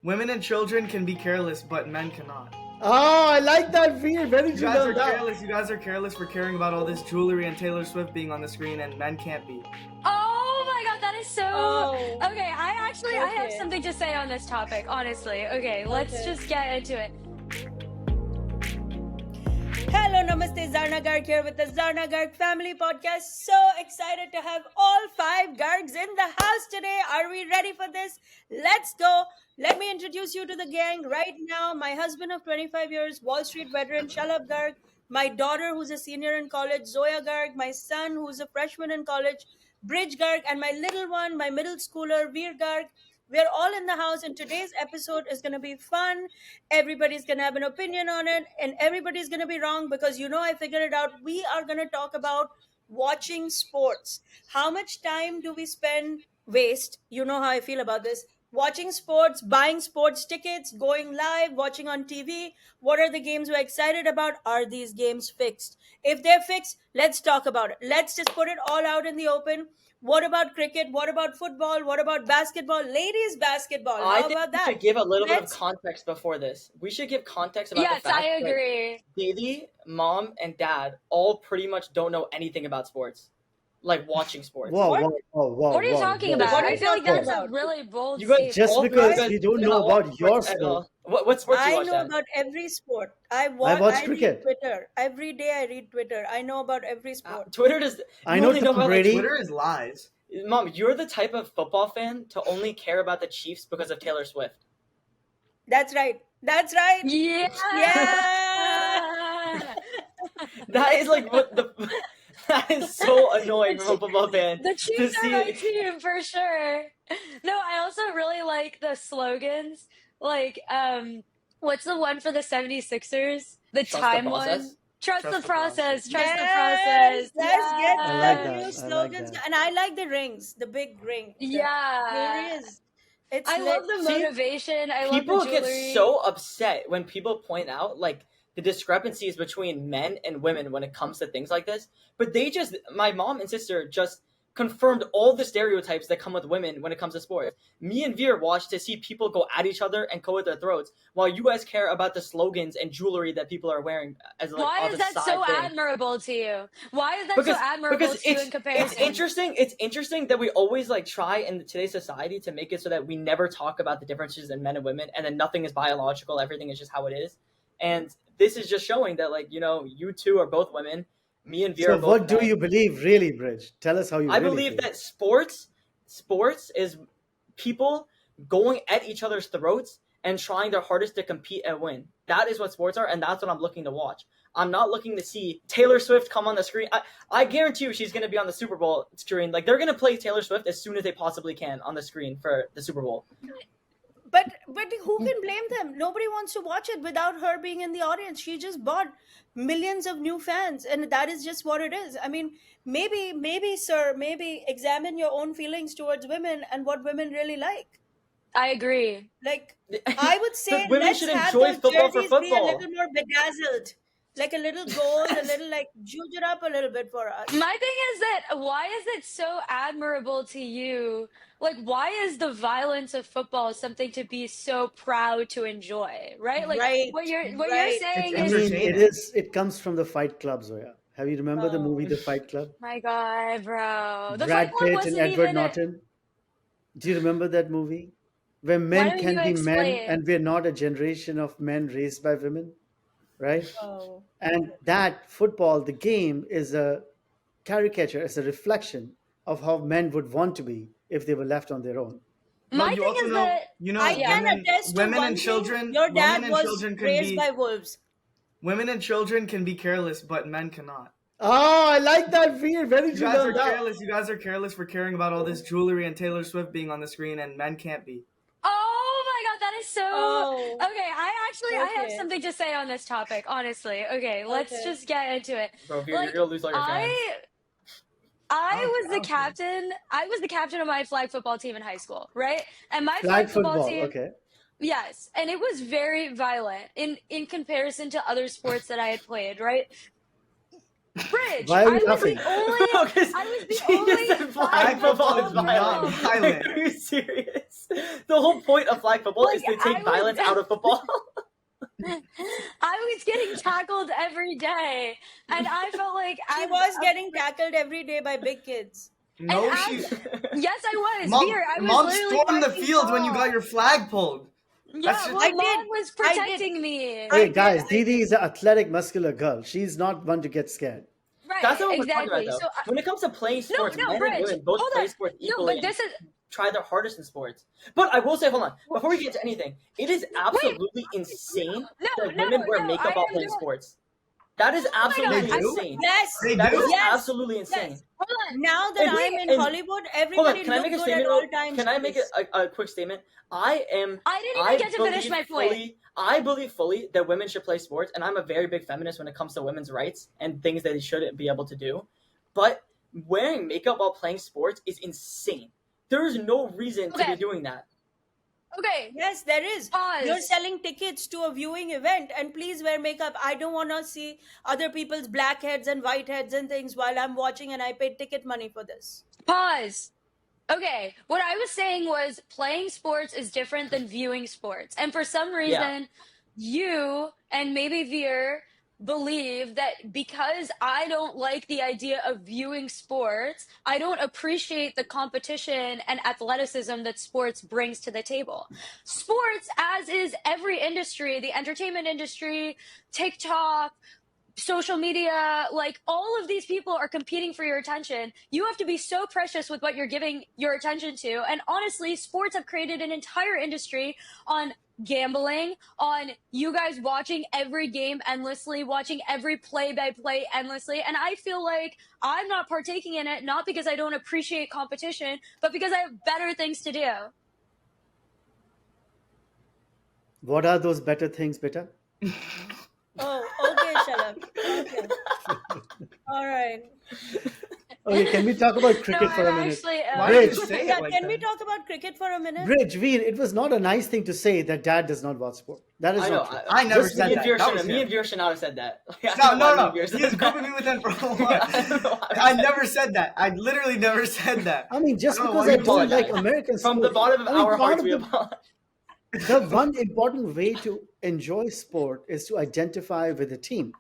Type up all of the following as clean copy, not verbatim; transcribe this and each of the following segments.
Women and children can be careless, but men cannot. Oh, I like that feel. Very You true. guys are careless. You guys are careless for caring about all this jewelry and Taylor Swift being on the screen, and men can't be. Oh my god, that is so... Oh. Okay, I have something to say on this topic, honestly. Okay, let's just get into it. Hello, namaste. Zarna Garg here with the Zarna Garg Family Podcast. So excited to have all 5 Gargs in the house today. Are we ready for this? Let's go. Let me introduce you to the gang right now. My husband of 25 years, Wall Street veteran, Shalab Garg. My daughter, who's a senior in college, Zoya Garg. My son, who's a freshman in college, Bridge Garg. And my little one, my middle schooler, Veer Garg. We're all in the house, and today's episode is going to be fun. Everybody's going to have an opinion on it, and everybody's going to be wrong because I figured it out. We are going to talk about watching sports. How much time do we waste? You know how I feel about this. Watching sports, buying sports tickets, going live, watching on TV. What are the games we're excited about? Are these games fixed? If they're fixed, let's talk about it. Let's just put it all out in the open. What about cricket? What about football? What about basketball? Ladies basketball. How about that? We should give a little bit of context before this. We should give context about the fact I agree. that Daily, Mom, and Dad all pretty much don't know anything about sports. Like watching sports. Whoa. What are you talking about? What are I you feel like talking that's about? a really bold You guys statement. Just all because guys you don't do know not about your watch at sport. all. What sports do you I watch, know Dad? about every sport. I watch read cricket. Twitter. Every day I read Twitter. I know about every sport. Twitter does. I you know only Tom about, Brady. Twitter is lies. Mom, you're the type of football fan to only care about the Chiefs because of Taylor Swift. That's right. Yeah. That is like what the. That is so annoying from a football fan. The Chiefs to are my team for sure. No, I also really like the slogans. Like, what's the one for the 76ers? The Trust time the one. process? Trust the process. Trust the Yes, process. let's get I like the that. new I like slogans. that. And I like the rings, the big ring. Yeah. There is. It's I love the See, motivation. I love People the get jewelry. so upset when people point out like the discrepancies between men and women when it comes to things like this. But my mom and sister just confirmed all the stereotypes that come with women when it comes to sports. Me and Veer watched to see people go at each other and go at their throats, while you guys care about the slogans and jewelry that people are wearing as like Why is that so thing. admirable to you? Why is that so admirable to you in comparison? It's interesting that we always like try in today's society to make it so that we never talk about the differences in men and women, and then nothing is biological, everything is just how it is. And this is just showing that, like, you two are both women. Me and Veer So are both what do men. you believe, really, Bridge? Tell us how you I really believe feel. that sports is people going at each other's throats and trying their hardest to compete and win. That is what sports are, and that's what I'm looking to watch. I'm not looking to see Taylor Swift come on the screen. I guarantee you she's going to be on the Super Bowl screen. Like, they're going to play Taylor Swift as soon as they possibly can on the screen for the Super Bowl. But who can blame them? Nobody wants to watch it without her being in the audience. She just bought millions of new fans, and that is just what it is. I mean, maybe, sir, examine your own feelings towards women and what women really like. I agree. Like, I would say But women let's should have enjoy those football for jerseys be a football. little more bedazzled. Like a little gold, a little like juice it up a little bit for us. My thing is that why is it so admirable to you? Like, why is the violence of football something to be so proud to enjoy? Right? Like, Right, what you're right. saying It's is, entertaining. It comes from the Fight Club, Zoya. Have you remember the movie The Fight Club? my God, bro. The Brad Fight Club Pitt wasn't and Edward even Norton. Do you remember that movie? Where men don't can you be men explain? and we're not a generation of men raised by women, right? Oh. And that football, the game, is a caricature, it's a reflection of how men would want to be if they were left on their own. My you thing also is know, that I can women, attest to women one and thing. children. Your dad women and was children can raised be. by wolves. Women and children can be careless, but men cannot. Oh, I like that feel. Very You true. guys are Well done. careless. You guys are careless for caring about all this jewelry and Taylor Swift being on the screen, and men can't be. oh my God, that is so Oh. okay. I have Okay. something to say on this topic, honestly. Okay, let's Okay. just get into it. Bro, you're Like, going to lose all your fans. I Oh, was the okay. captain. I was the captain of my flag football team in high school, right? And my Flag football football, team, okay. yes, and it was very violent in comparison to other sports that I had played, right? Bridge, Why are I you was laughing? the only. No, 'cause I was the she only just said flag flag football is football violent. girl. Violent. Are you serious? The whole point of flag football is Like, to take I violence was- out of football. I was getting tackled every day, and I felt like She as was a getting tackled every day by big kids. No, And she. yes, I was. Mom, Veer, I was mom literally stormed the fighting field when you Paul. got your flag pulled. Yeah, That's just- well, I mom did. was I did. protecting me. I Hey did, guys, I Didi is an athletic, muscular girl. She's not one to get scared. Right, That's not what we're exactly. talking about, though. So When it comes to playing sports, no, men and Bridge, women both hold play on. sports No, equally but this is and try their hardest in sports. But I will say, hold on, before we get to anything, it is absolutely insane that women wear makeup while playing sports. That is absolutely God. They do? insane. Yes. They That do? is Yes. absolutely insane. Yes. hold on. Now that And- I'm in and- Hollywood, Hold on, everybody can I look make a good at statement? all times. Can I make please. a quick statement? I I didn't even get to finish believe my point. I believe fully that women should play sports, and I'm a very big feminist when it comes to women's rights and things that they shouldn't be able to do. But wearing makeup while playing sports is insane. There is no reason to Okay. be doing that. Okay, Yes, there is. pause. You're selling tickets to a viewing event, and please wear makeup. I don't want to see other people's black heads and white heads and things while I'm watching, and I paid ticket money for this. Pause. Okay, what I was saying was playing sports is different than viewing sports. And for some reason, you and maybe Veer believe that because I don't like the idea of viewing sports, I don't appreciate the competition and athleticism that sports brings to the table. Sports, as is every industry, the entertainment industry, TikTok, social media, like all of these people are competing for your attention. You have to be so precious with what you're giving your attention to. And honestly, sports have created an entire industry on gambling, on you guys watching every game endlessly, watching every play by play endlessly. And I feel like I'm not partaking in it, not because I don't appreciate competition, but because I have better things to do. What are those better things, Beta? Oh, okay, shut up. Okay. All right. Okay, can we talk about cricket for a I'm minute? actually Why did Bridge. you say Yeah, it like can that? we talk about cricket for a minute? Bridge, Veer, it was not a nice thing to say that dad does not watch sport. That is I know. not true. I never Just said me and that. Veer That shouldn't- was me him. and Veer should not have said that. Like, I No, don't know no, why me no. and Veer He said is that. grouping me with him for I what? don't know why I never said that. I literally never said that. I mean, just I don't know because why I you don't like apologize. American From sport, the bottom of I mean, our part hearts, of we the- apologize. the one important way to enjoy sport is to identify with a team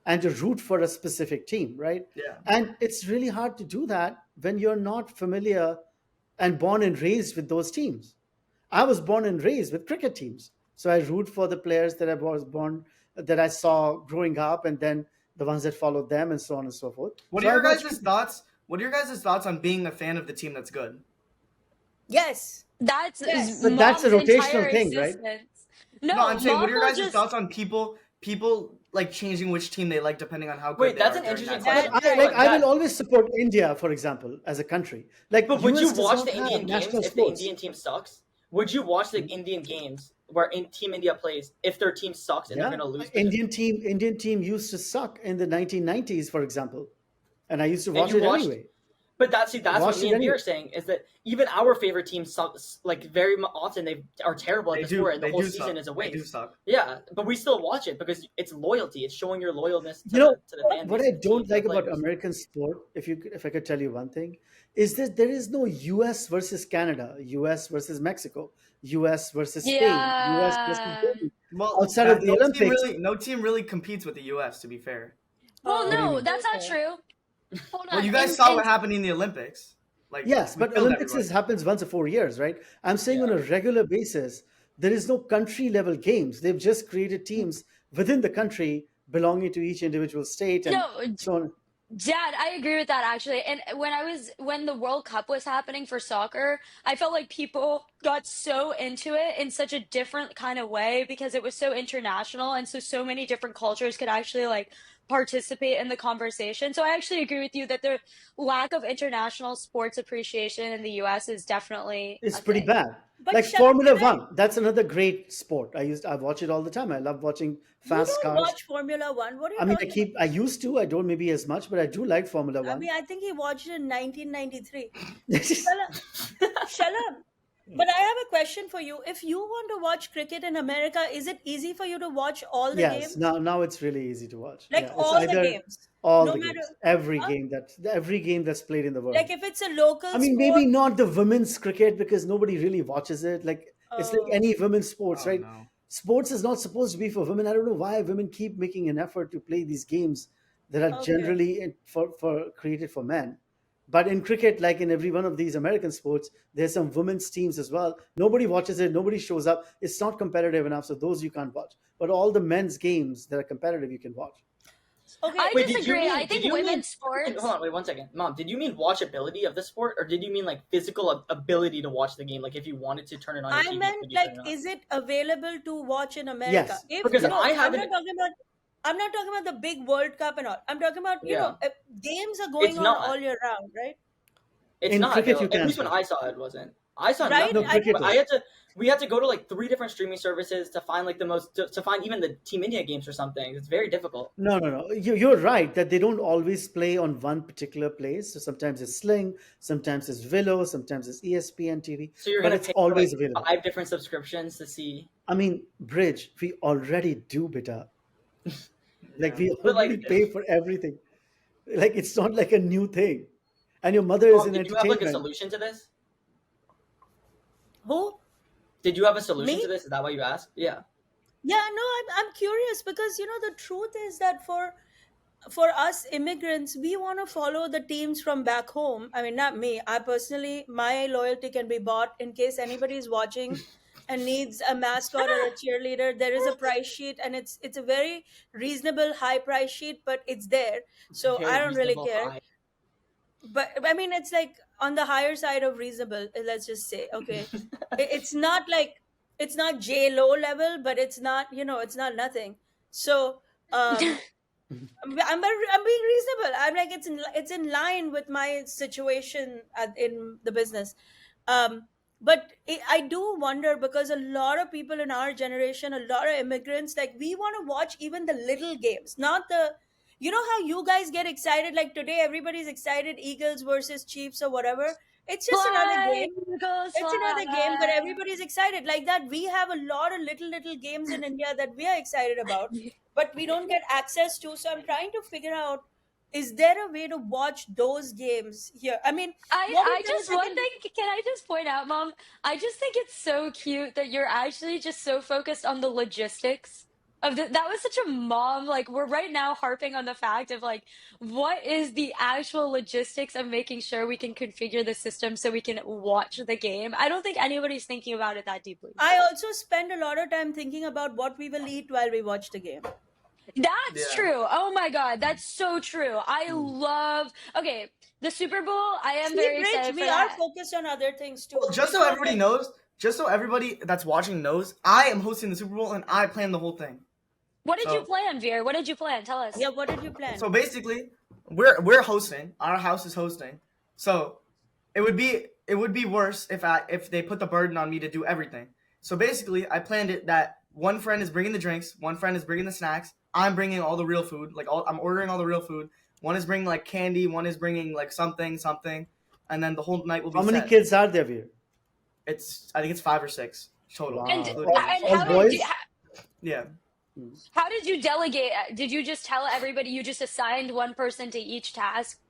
and to root for a specific team, right? Yeah. And it's really hard to do that when you're not familiar and born and raised with those teams. I was born and raised with cricket teams. So I root for the players that I was born, that I saw growing up, and then the ones that followed them, and so on and so forth. What So are I your watch guys' thoughts? What are your guys' thoughts on being a fan of the team that's good? Yes. That's Yes. But that's a mom's rotational entire thing, right? existence. No, I'm saying, mom what are your will guys' just thoughts on people like changing which team they like depending on how good Wait, they that's are an during interesting that question. season? I Dad, will always support India, for example, as a country. Like, But would US you does watch not the have Indian games national if sports. the Indian team sucks? Would you watch the Indian games where Team India plays if their team sucks and Yeah. they're going to lose? Indian team used to suck in the 1990s, for example, and I used to And watch you it watched- anyway. But that's what Watched me it and Veer anyway. are saying is that even our favorite teams suck, like very often they are terrible at They the do. sport and the They whole do season suck. is a They do waste. suck. Yeah, but we still watch it because it's loyalty. It's showing your loyalness to, You know, to the fan what base I of the team, don't to the like about players. American sport, if I could tell you one thing, is that there is no US versus Canada, US versus Mexico, US versus Spain, US versus Yeah. Germany. Well, Outside of the Olympics. no team really competes with the U.S. To be fair. Well, do you no, mean? that's not Okay. true. Hold on. Well, you guys saw what happened in the Olympics. Like, Yes, we but killed Olympics everybody. happens once a 4 years, right? I'm saying on a regular basis, there is no country level games. They've just created teams within the country belonging to each individual state and No, so on. Dad, I agree with that actually. And when the World Cup was happening for soccer, I felt like people got so into it in such a different kind of way because it was so international and so many different cultures could actually like participate in the conversation. So I actually agree with you that the lack of international sports appreciation in the US is definitely It's a pretty thing. bad. But Like Shalom, Formula can I- One, that's another great sport. I watch it all the time. I love watching You fast don't cars. watch Formula One. What are you I mean, talking I used to. I don't maybe as much, but I do like Formula about? I One. mean, I think he watched it in 1993. Shut up. Shut up. But I have a question for you. If you want to watch cricket in America, is it easy for you to watch all the Yes, games? now it's really easy to watch. Like Yeah, it's all the either games, all no the matter, games, huh? every game that's played in the world. Like if it's a local I mean, sport. maybe not the women's cricket because nobody really watches it. Like it's like Oh, any women's sports, Oh right? no. Sports is not supposed to be for women. I don't know why women keep making an effort to play these games that are okay. generally for created for men. But in cricket, like in every one of these American sports, there's some women's teams as well. Nobody watches it. Nobody shows up. It's not competitive enough, so those you can't watch. But all the men's games that are competitive, you can watch. Okay. I Wait, did you disagree. mean? I Did think you mean? women's sports. Hold on, wait 1 second, Mom. Did you mean watchability of the sport, or did you mean like physical ability to watch the game? Like if you wanted to turn it on your I TV, meant could you like, turn it on? is it available to watch in America? Yes. If Because no, I I'm haven't. not talking about. I'm not talking about the big World Cup and all. I'm talking about Yeah, games are it's going on not. all year round, right? It's In not cricket, you available. At can least when play. I saw it, wasn't. I saw Right? No, nothing. I cricket don't. I is. had to. We had to go to like 3 different streaming services to find like the most to find even the Team India games or something. It's very difficult. No. You're right that they don't always play on one particular place. So sometimes it's Sling, sometimes it's Willow, sometimes it's ESPN TV, So you're but gonna it's pay for like always available. 5 different subscriptions to see. I mean, Bridge, we already do beta. Like Yeah. we But already like, pay for everything. Like it's not like a new thing. And your mother is Mom, in did you have like a entertainment. solution to this? Who? Did you have a solution Me? to this? Is that why you asked? Yeah. Yeah, no, I'm curious because the truth is that for us immigrants, we want to follow the teams from back home. I mean, not me. I personally, my loyalty can be bought in case anybody is watching and needs a mascot or a cheerleader. There is a price sheet, and it's a very reasonable high price sheet, but it's there. So I Very don't really reasonable care. high. But I mean, it's like on the higher side of reasonable. Let's just say, okay, it's not like it's not J Lo level, but it's not it's not nothing. So I'm being reasonable. I'm like it's in line with my situation in the business. But I do wonder because a lot of people in our generation, a lot of immigrants, like we want to watch even the little games, not the. You know how you guys get excited? Like today, everybody's excited, Eagles versus Chiefs or whatever. It's just another Fly, game. Eagles, It's another game, but fly. everybody's excited. Like that, we have a lot of little games in India that we are excited about, but we don't get access to. So I'm trying to figure out, is there a way to watch those games here? I mean, what I if there was just like one thing. Can I just point out, Mom? I just think it's so cute that you're actually just so focused on the logistics of that was such a mom. Like we're right now harping on the fact of like what is the actual logistics of making sure we can configure the system so we can watch the game. I don't think anybody's thinking about it that deeply. I also spend a lot of time thinking about what we will eat while we watch the game. That's Yeah. true. Oh my God, that's so true. I love. Okay, the Super Bowl. I am See, very Bridge, excited for we are that. focused on other things too. Well, just It's so not everybody like- knows, just so everybody that's watching knows, I am hosting the Super Bowl and I plan the whole thing. What did you So- plan, Veer? What did you plan? Tell us. Yeah, what did you plan? So basically, we're hosting. Our house is hosting. So it would be worse if they put the burden on me to do everything. So basically, I planned it that one friend is bringing the drinks, one friend is bringing the snacks. I'm bringing all the real food. I'm ordering all the real food. One is bringing like candy. One is bringing like something, and then the whole night will be. How many set. kids are there, Veer? I think it's 5 or 6 total. Wow. And, including- and All how boys? did you, Yeah. how did you delegate? Did you just tell everybody you just assigned one person to each task?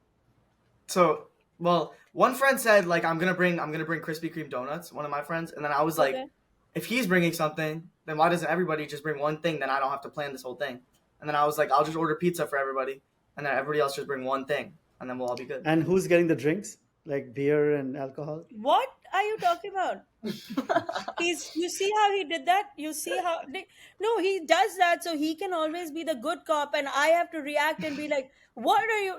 So, well, one friend said like I'm gonna bring Krispy Kreme donuts. One of my friends, and then I was like, Okay. if he's bringing something, then why doesn't everybody just bring one thing? Then I don't have to plan this whole thing. And then I was like, I'll just order pizza for everybody, and then everybody else just bring one thing, and then we'll all be good. And who's getting the drinks? Like beer and alcohol? What are you talking about? You see how he did that? You see how no, he does that so he can always be the good cop, and I have to react and be like, "What are you?"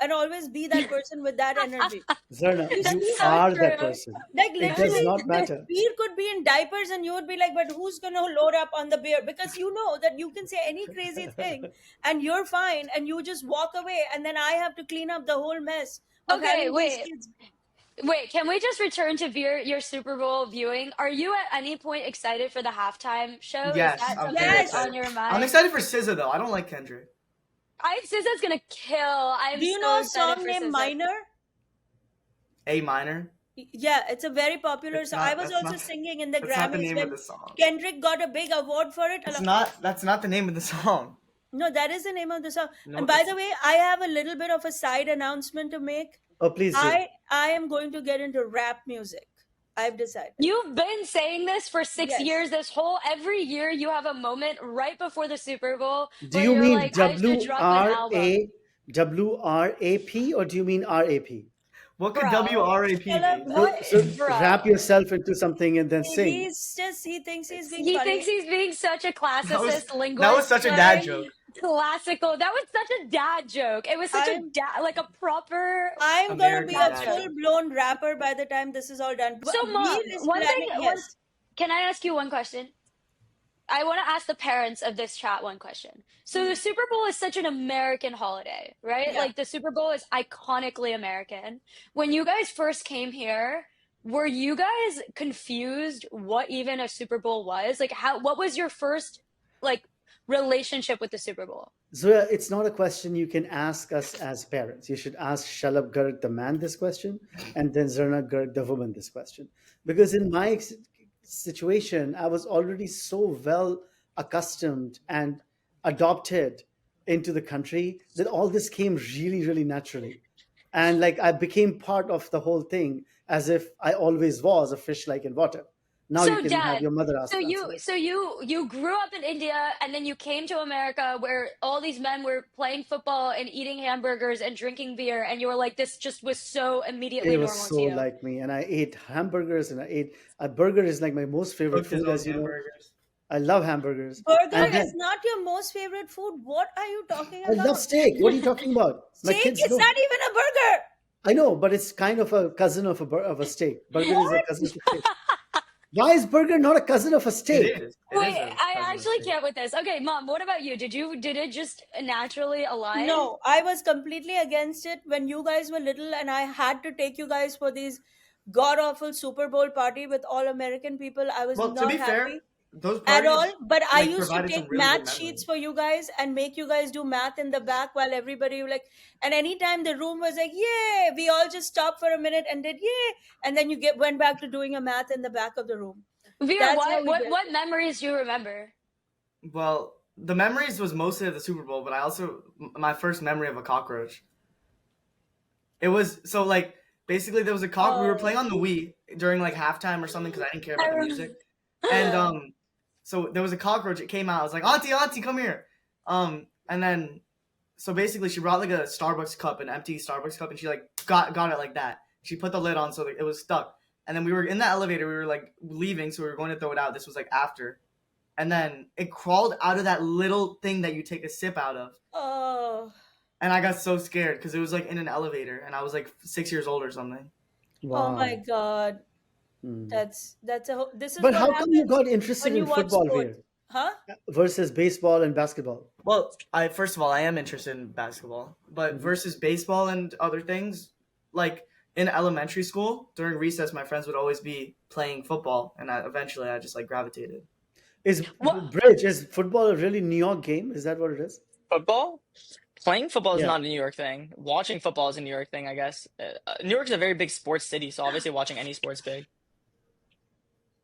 And always be that person with that energy. Zarna, That's you so are that true. person. Like It does literally, not matter. beer could be in diapers, and you would be like, "But who's gonna load up on the beer?" Because you know that you can say any crazy thing, and you're fine, and you just walk away, and then I have to clean up the whole mess. of Okay, having these wait. kids. Wait, can we just return to Veer, your Super Bowl viewing? Are you at any point excited for the halftime show? Yes, Is that I'm something very that's excited. on your I'm mind? excited for SZA though. I don't like Kendrick. SZA's gonna kill. I'm Do you so know a excited song for named SZA. Minor? A minor. Yeah, it's a very popular It's song. not. I was That's also not. singing in the That's not the Grammys name of when the song. Kendrick got a big award for it. It's not. That's not the name of the song. No, that is the name of the song. No, And by it's the way, I have a little bit of a side announcement to make. Oh, please do. I am going to get into rap music. I've decided. You've been saying this for 6 years. Yes. Every year you have a moment right before the Super Bowl Do where you you're mean like, I should drop an album. WRAP or do you mean RAP? what could Bro, WRAP shut up, be? What, So bro? wrap yourself into something and then sing. He thinks he's being He funny. thinks he's being such a classicist linguist. That was such a dad Fine. joke. Classical. That was such a dad joke. It was such I'm- a dad, like a proper. I'm gonna be a American dad. full-blown rapper by the time this is all done. So, Veer Mom, is one thing. planning- yes. Can I ask you one question? I want to ask the parents of this chat one question. So the Super Bowl is such an American holiday, right? Yeah. Like the Super Bowl is iconically American. When you guys first came here, were you guys confused what even a Super Bowl was? Like what was your first like relationship with the Super Bowl? Zoya, it's not a question you can ask us as parents. You should ask Shalab Garg, the man, this question, and then Zarna Garg, the woman, this question. Because in my situation, I was already so well accustomed and adopted into the country that all this came really, really naturally. And like I became part of the whole thing as if I always was a fish like in water. Now So, you can Dad, have your mother ask. So answer. you grew up in India and then you came to America where all these men were playing football and eating hamburgers and drinking beer and you were like this just was so immediately It was normal so to you. like me, and I ate hamburgers, and I ate a burger is like my most favorite Cooked his food, own as you know. hamburgers. I love hamburgers. Burger And then- is not your most favorite food. What are you talking I about? love steak. What are you talking about? My Steak kids is know. not even a burger. I know, but it's kind of a cousin of a steak. Burger is a cousin of a steak. Why is burger not a cousin of a steak? It is. It Wait, is a I cousin of actually steak. can't with this. Okay, Mom, what about you? Did it just naturally align? No, I was completely against it when you guys were little, and I had to take you guys for these god awful Super Bowl party with all American people. I was Well, not to be happy fair, those at parties, all. But I like, used to provided some take really good math sheets memories. for you guys and make you guys do math in the back while everybody like. And anytime the room was like, "Yay!" we all just stopped for a minute and did "Yay!" and then you went back to doing a math in the back of the room. Veer, That's how we what did what memories do you remember? Well, the memories was mostly of the Super Bowl, but I also my first memory of a cockroach. It was so like basically there was a cock. We were playing on the Wii during like halftime or something because I didn't care about the music, and so there was a cockroach. It came out. I was like, Auntie, come here. And then so basically she brought like a Starbucks cup, an empty Starbucks cup, and she like got it like that. She put the lid on so that it was stuck. And then we were in the elevator. We were like leaving, so we were going to throw it out. This was like after. And then it crawled out of that little thing that you take a sip out of. Oh, And I got so scared because it was like in an elevator and I was like 6 years old or something. Wow. oh my God. Hmm. That's this is But what how come you happens got interested when you in watch football sports. here Huh? versus baseball and basketball? Well, first of all, I am interested in basketball. But versus baseball and other things, like in elementary school, during recess, my friends would always be playing football. And eventually I just like gravitated. Is What? Bridge, is football a really New York game? Is that what it is? Football? Playing football is Yeah. not a New York thing. Watching football is a New York thing, I guess. New York is a very big sports city, so obviously watching any sport's big.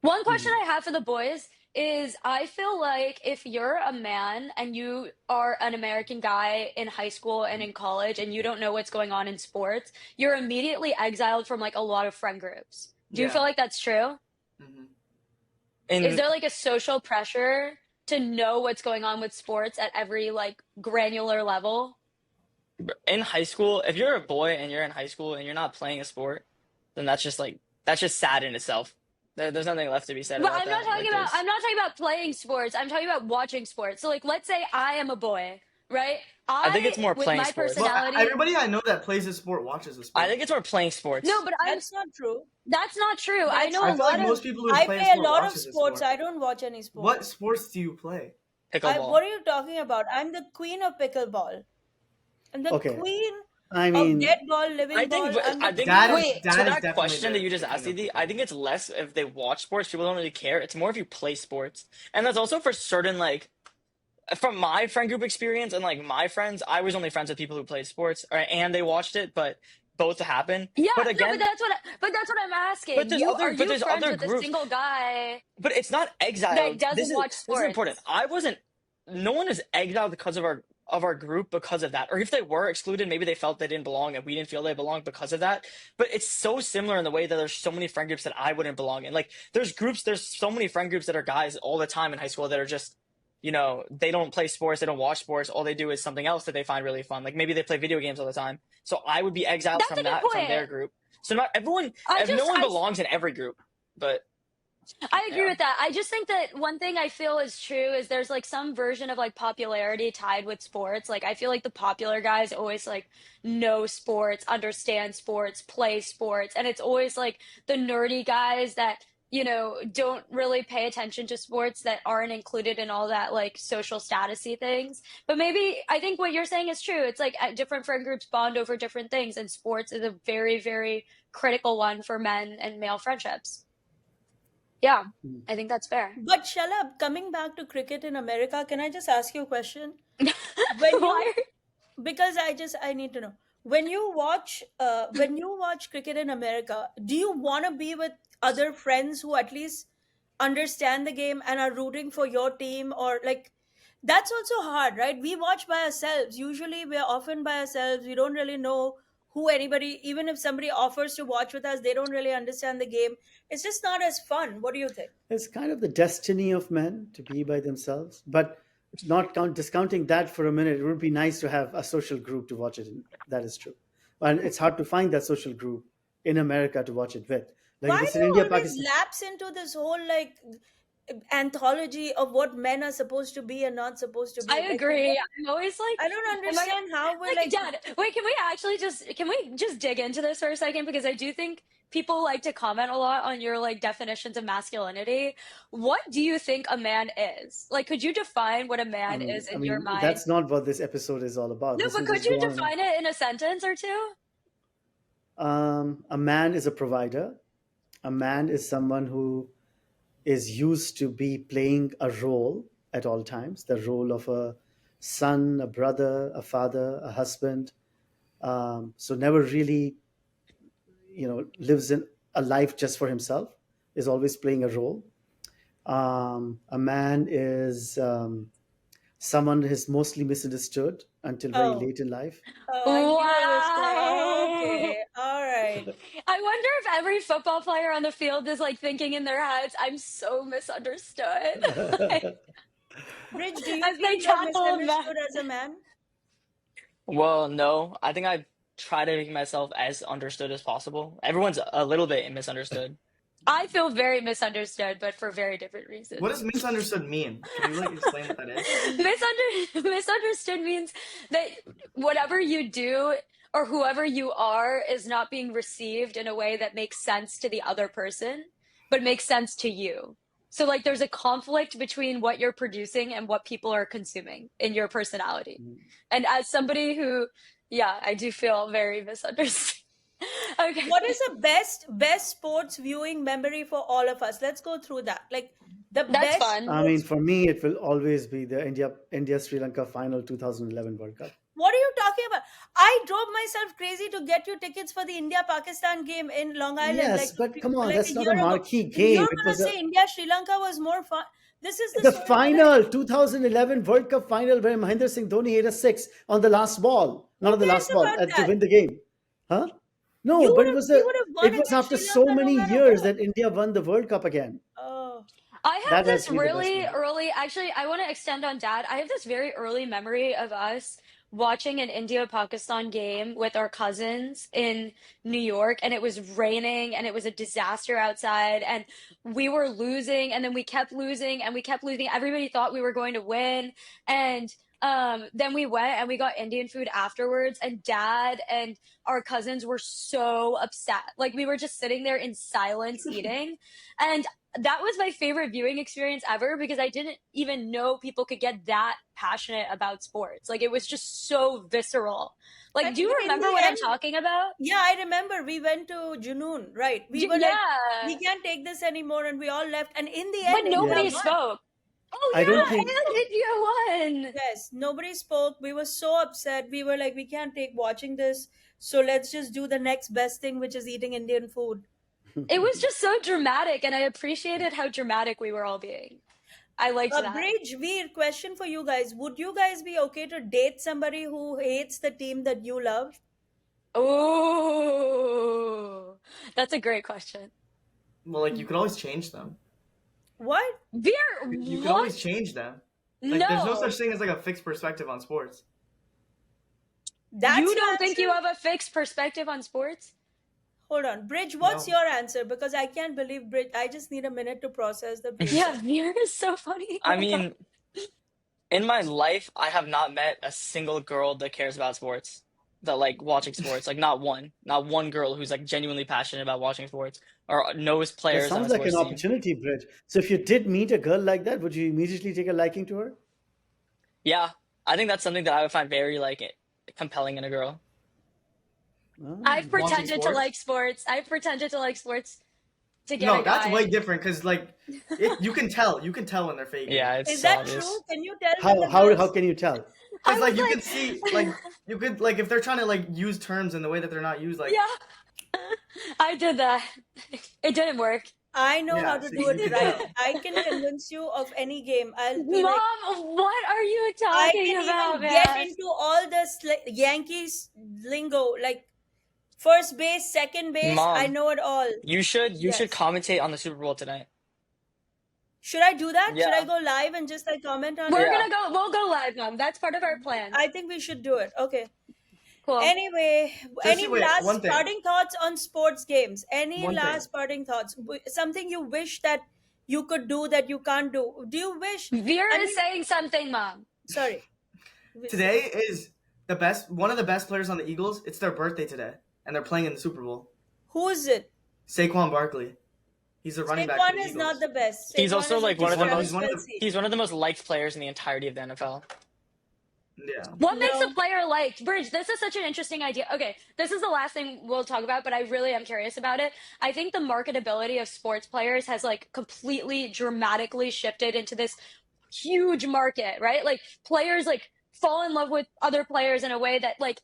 One question I have for the boys is I feel like if you're a man and you are an American guy in high school and in college and you don't know what's going on in sports, you're immediately exiled from like a lot of friend groups. Do you Yeah. feel like that's true? Hmm. Is there like a social pressure to know what's going on with sports at every like granular level? In high school, if you're a boy and you're in high school and you're not playing a sport, then that's just sad in itself. There's nothing left to be said But about I'm not that. talking Like, about I'm not talking about playing sports. I'm talking about watching sports. So like let's say I am a boy, right? I think it's more with playing my sports. Well, personality. everybody I know that plays a sport watches a sport. I think it's more playing sports. No, but That's not true. that's not true. I That's know I a feel lot like of most people who I play play a sport lot of watches a sports. sport. I don't watch any sports. What sports do you play? Pickleball. What are you talking about? I'm the queen of pickleball. I'm the Okay. queen I of mean, dead ball, living I ball. think I'm the I think That is- wait, that to is that definitely question that the- you just the asked, king of Edie, I think it's less if they watch sports, people don't really care. It's more if you play sports. And that's also for certain like from my friend group experience and like my friends, I was only friends with people who played sports and they watched it, but both happen. Yeah, But no, again, but that's what I'm asking. but there's Are you there's friends other with a groups. single guy But it's not that exiled. doesn't watch This is important. sports? I wasn't. No one is exiled because of our group because of that. Or if they were excluded, maybe they felt they didn't belong and we didn't feel they belonged because of that. But it's so similar in the way that there's so many friend groups that I wouldn't belong in. Like there's so many friend groups that are guys all the time in high school that are just, they don't play sports, they don't watch sports. All they do is something else that they find really fun. Like maybe they play video games all the time. So I would be exiled That's a from good from their point. group. So not everyone, I no one I belongs in every group. But I agree yeah. with that. I just think that one thing I feel is true is there's like some version of like popularity tied with sports. Like I feel like the popular guys always like know sports, understand sports, play sports, and it's always like the nerdy guys that don't really pay attention to sports that aren't included in all that like social statusy things. But maybe I think what you're saying is true. It's like different friend groups bond over different things, and sports is a very, very critical one for men and male friendships. Yeah, I think that's fair. But Shalab, coming back to cricket in America, can I just ask you a question? When you, Why? because I need to know, when you watch cricket in America, do you want to be with other friends who at least understand the game and are rooting for your team, or like that's also hard, right? We watch by ourselves. Usually we're often by ourselves. We don't really know who anybody, even if somebody offers to watch with us, they don't really understand the game. It's just not as fun. What do you think? It's kind of the destiny of men to be by themselves, but discounting that for a minute, it would be nice to have a social group to watch it in. That is true. And it's hard to find that social group in America to watch it with. Like Why if it's do in you India, always Pakistan. lapse into this whole like anthology of what men are supposed to be and not supposed to be? I Like, agree. I'm always like, I don't am I understand how we're like, Dad, wait, can we just dig into this for a second? Because I do think people like to comment a lot on your like definitions of masculinity. What do you think a man is? Like, could you define what a man is in your mind? That's not what this episode is all about. No, This but will could just you go on. define it in a sentence or two? A man is a provider. A man is someone who is used to be playing a role at all times, the role of a son, a brother, a father, a husband. So never really, lives in a life just for himself, is always playing a role. A man is someone who is mostly misunderstood until very Oh, late in life. I knew it was Wow. okay. All right. I wonder if every football player on the field is like thinking in their heads, I'm so misunderstood. Bridge, do you As feel they you're tackle a man. misunderstood as a man? Well, no. I think I try to make myself as understood as possible. Everyone's a little bit misunderstood. I feel very misunderstood, but for very different reasons. What does misunderstood mean? Can you like explain what that is? Misunderstood means that whatever you do or whoever you are is not being received in a way that makes sense to the other person, but makes sense to you. So like there's a conflict between what you're producing and what people are consuming in your personality. And as somebody who, yeah, I do feel very misunderstood. Okay. What is the best sports viewing memory for all of us? Let's go through that. Like the That's best. fun. I mean, for me, it will always be the India Sri Lanka final 2011 World Cup. What are you talking about? I drove myself crazy to get you tickets for the India Pakistan game in Long Island. Yes, but come on, that's not year a ago. marquee game. You're It gonna was say India Sri Lanka was more fun. This is the story that final 2011 World Cup final where Mahendra Singh Dhoni hit a six on the last ball, not on the cares last ball, about to that? win the game. Huh? No, You but would it have was you would have won it was against after Sri so Lanka no many matter years what. that India won the World Cup again. Oh. I have That has this to be the best really one. early, actually, I want to extend on Dad. I have this very early memory of us watching an India Pakistan game with our cousins in New York, and it was raining and it was a disaster outside, and we were losing, and then we kept losing and we kept losing. Everybody thought we were going to win, and then we went and we got Indian food afterwards, and Dad and our cousins were so upset. Like we were just sitting there in silence eating, and that was my favorite viewing experience ever because I didn't even know people could get that passionate about sports. Like it was just so visceral. Like, And do you in remember the what I'm end, talking about? yeah, I remember we went to Junoon, right? We were like, Yeah, we can't take this anymore, and we all left. And in the but end, India nobody won. spoke. Oh I don't yeah, think and India won. Yes, nobody spoke. We were so upset. We were like, we can't take watching this. So let's just do the next best thing, which is eating Indian food. It was just so dramatic, and I appreciated how dramatic we were all being. I liked that. Bridge, Veer, question for you guys. Would you guys be okay to date somebody who hates the team that you love? Oh, that's a great question. Well, like you could always change them. What? Veer, You could what? always change them. Like there's no No. such thing as like a fixed perspective on sports. That's You your don't think you answer? have a fixed perspective on sports? Hold on. Bridge, what's No. your answer? Because I can't believe Bridge. I just need a minute to process the Bridge. Yeah, Veer is so funny. I mean, in my life, I have not met a single girl that cares about sports, that like watching sports. Like not one girl who's like genuinely passionate about watching sports or knows that players on a sounds like an sports team. opportunity, Bridge. So if you did meet a girl like that, would you immediately take a liking to her? Yeah, I think that's something that I would find very like compelling in a girl. I've Ah. pretended to sports? like sports. I've pretended to like sports to get No, a that's guy. way different because like you can tell when they're faking. Yeah, it's Is so that obvious. true? Can you tell when the How girls- can you tell? I Because like was you could see like you could like if they're trying to like use terms in the way that they're not used like yeah, I did that. It didn't work. I know Yeah, how to so do you it can right. tell. I can convince you of any game. I'll be Mom, like, what are you I talking can about, even get man? into all the Yankees lingo, like first base, second base. I Mom, know it all. you should Yes. commentate on the Super Bowl tonight. Should I do that? Should I Yeah. go live and just like comment on We're it? Yeah. we'll go live, Mom. That's part of our plan. I think we should do it. Okay. Cool. Anyway, any wait, last one thing. parting thoughts on sports games? Any One thing. last parting thoughts? Something you wish that you could do that you can't do? Do you wish? Veer I is mean- saying something, Mom. Sorry. Today is one of the best players on the Eagles. It's their birthday today, and they're playing in the Super Bowl. Who is it? Saquon Barkley. He's a running back. For Saquon the is Eagles. not the best. He's Saquon also, is like, just one of the Travis most- Kelce. He's one of the most liked players in the entirety of the NFL. Yeah. What makes No. a player liked? Bridge, this is such an interesting idea. Okay, this is the last thing we'll talk about, but I really am curious about it. I think the marketability of sports players has like completely dramatically shifted into this huge market, right? Like players like fall in love with other players in a way that like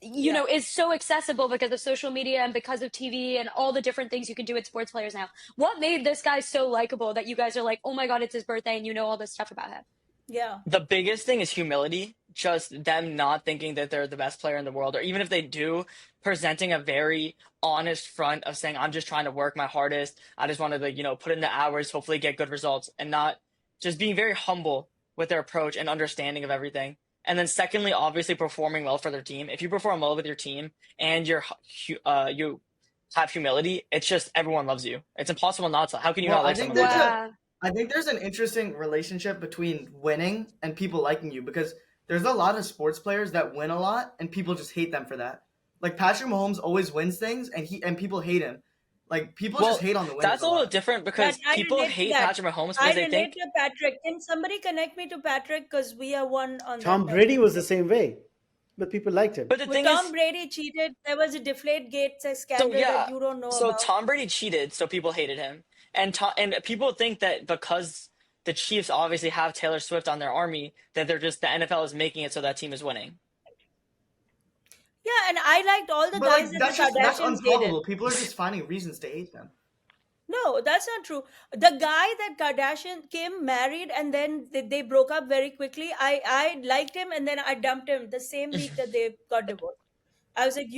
you Yeah. know is so accessible because of social media and because of TV and all the different things you can do with sports players now. What made this guy so likable that you guys are like, "Oh my god, it's his birthday," and you know all this stuff about him? Yeah. The biggest thing is humility. Just them not thinking that they're the best player in the world, or even if they do, presenting a very honest front of saying, "I'm just trying to work my hardest. I just want to, like, put in the hours, hopefully get good results," and not just being very humble with their approach and understanding of everything. And then, secondly, obviously performing well for their team. If you perform well with your team and you have humility, it's just everyone loves you. It's impossible not to. How can you Well, not I like think someone like there's that? Wow. I think there's an interesting relationship between winning and people liking you because there's a lot of sports players that win a lot and people just hate them for that. Like Patrick Mahomes always wins things and people hate him. Like people Well, just hate on the winners. That's a little different because But I people relate to hate that. Patrick Mahomes I because they relate think to Patrick. Can somebody connect me to Patrick? Because we are one on Tom that. Brady was the same way, but people liked him. But the When thing Tom is, Brady cheated, there was a Deflategate scandal yeah. that you don't know So about. Tom Brady cheated, so people hated him, and people think that because the Chiefs obviously have Taylor Swift on their army, that the NFL is making it so that team is winning. Yeah, and I liked all the But guys like that that's the that's Kardashians dated. unsolvable. People are just finding reasons to hate them. No, that's not true. The guy that Kim married and then they broke up very quickly. I liked him and then I dumped him the same week that they got divorced. I was like,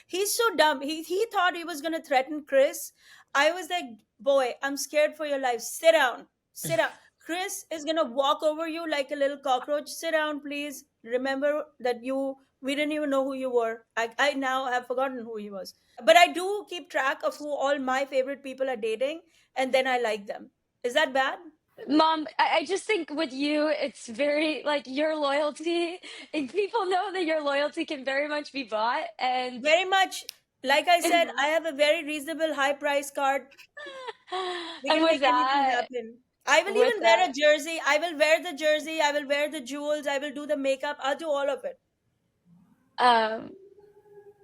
he's so dumb. He thought he was gonna threaten Chris. I was like, boy, I'm scared for your life. Sit down. Sit down. Chris is gonna walk over you like a little cockroach. Sit down, please. Remember that we didn't even know who you were. I now have forgotten who he was. But I do keep track of who all my favorite people are dating, and then I like them. Is that bad? Mom, I just think with you, it's very like your loyalty. And people know that your loyalty can very much be bought. And Very much. Like I said, I have a very reasonable high price card. We and can with make anything that, happen. I will with even wear a that- jersey. I will wear the jersey. I will wear the jewels. I will do the makeup. I'll do all of it. um,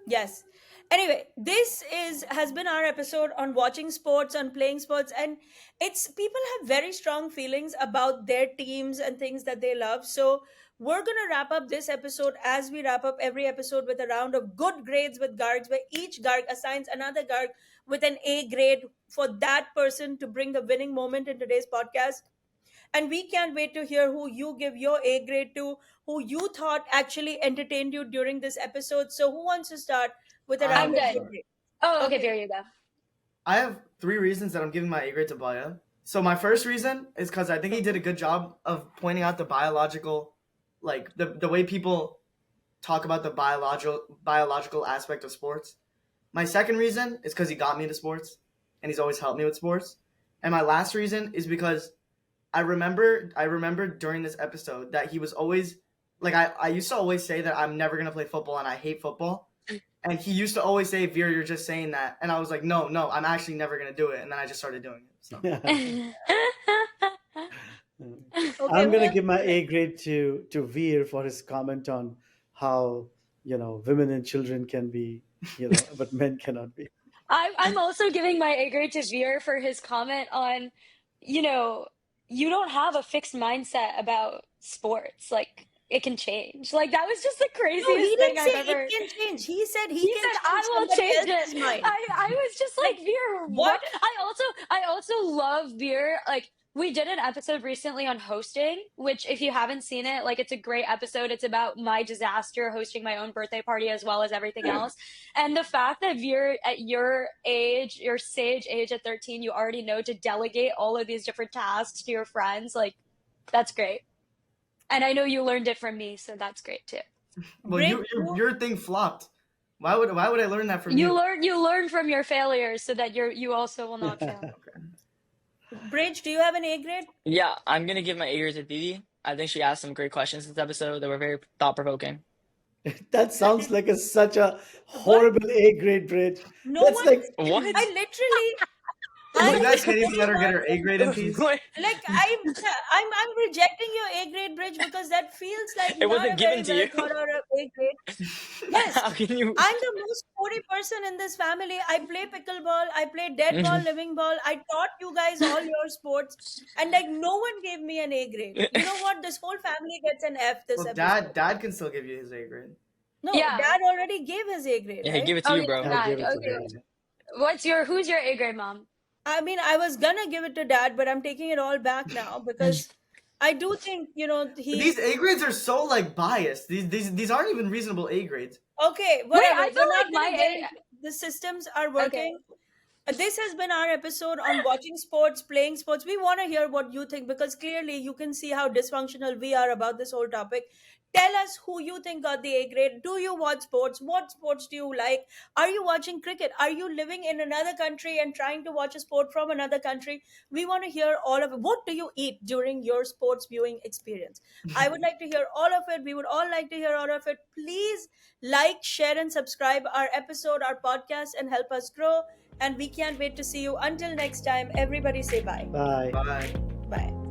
Yes. Anyway, this has been our episode on watching sports, on playing sports, and it's people have very strong feelings about their teams and things that they love. So we're gonna wrap up this episode as we wrap up every episode with a round of good grades with Gargs, where each Garg assigns another Garg with an A grade for that person to bring the winning moment in today's podcast. And we can't wait to hear who you give your A grade to, who you thought actually entertained you during this episode. So who wants to start with a I'm round of good. good grade? Oh, okay, Okay. there you go. I have 3 reasons that I'm giving my A grade to Baya. So my first reason is because I think he did a good job of pointing out the biological, like the way people talk about the biological aspect of sports. My second reason is because he got me into sports, and he's always helped me with sports. And my last reason is because I remember during this episode that he was always like I used to always say that I'm never gonna play football and I hate football. And he used to always say, Veer, you're just saying that. And I was like, no, I'm actually never gonna do it. And then I just started doing it. So Okay, I'm who gonna else? give my A grade to Veer for his comment on how women and children can be, but men cannot be. I'm also giving my A grade to Veer for his comment on, you know, you don't have a fixed mindset about sports. Like, it can change. Like, that was just the No, he craziest thing didn't I've say ever. it can change. He said He can said, change "I will somebody change else's it." mind. I was just like, Veer, what? what? I also love Veer. Like, we did an episode recently on hosting, which if you haven't seen it, like, it's a great episode. It's about my disaster hosting my own birthday party as well as everything else. And the fact that Veer, at your age, your sage age at 13, you already know to delegate all of these different tasks to your friends, like, that's great. And I know you learned it from me, so that's great too. well, Bridge, your thing flopped. Why would I learn that from you? You learn from your failures so that you also will not fail. Bridge, do you have an A grade? Yeah, I'm gonna give my A grade to Didi. I think she asked some great questions this episode that were very thought provoking. That sounds like such a horrible A grade, Bridge. No That's one. like What? I literally. You guys can't even let her get her A grade in peace. What? Like I'm rejecting your A grade, Bridge, because that feels like It not wasn't a very given to well you. thought out of A grade. Yes, How can you? I'm the most sporty person in this family. I play pickleball, I play dead ball, living ball. I taught you guys all your sports, and like no one gave me an A grade. You know what? This whole family gets an F this Well, episode. dad can still give you his A grade. No, Yeah. Dad already gave his A grade. Yeah, Right? give it to you, yeah, bro. I give it to okay. Dad. Who's your A grade, Mom? I mean, I was gonna give it to Dad, but I'm taking it all back now because I do think But these A grades are so like biased. These aren't even reasonable A grades. Okay, whatever. I feel We're not like gonna my get A- into- the systems are working. This has been our episode on watching sports, playing sports. We want to hear what you think because clearly you can see how dysfunctional we are about this whole topic. Tell us who you think got the A grade. Do you watch sports? What sports do you like? Are you watching cricket? Are you living in another country and trying to watch a sport from another country? We want to hear all of it. What do you eat during your sports viewing experience? I would like to hear all of it. We would all like to hear all of it. Please like, share, and subscribe our episode, our podcast, and help us grow. And we can't wait to see you. Until next time, everybody say bye. Bye. Bye. Bye.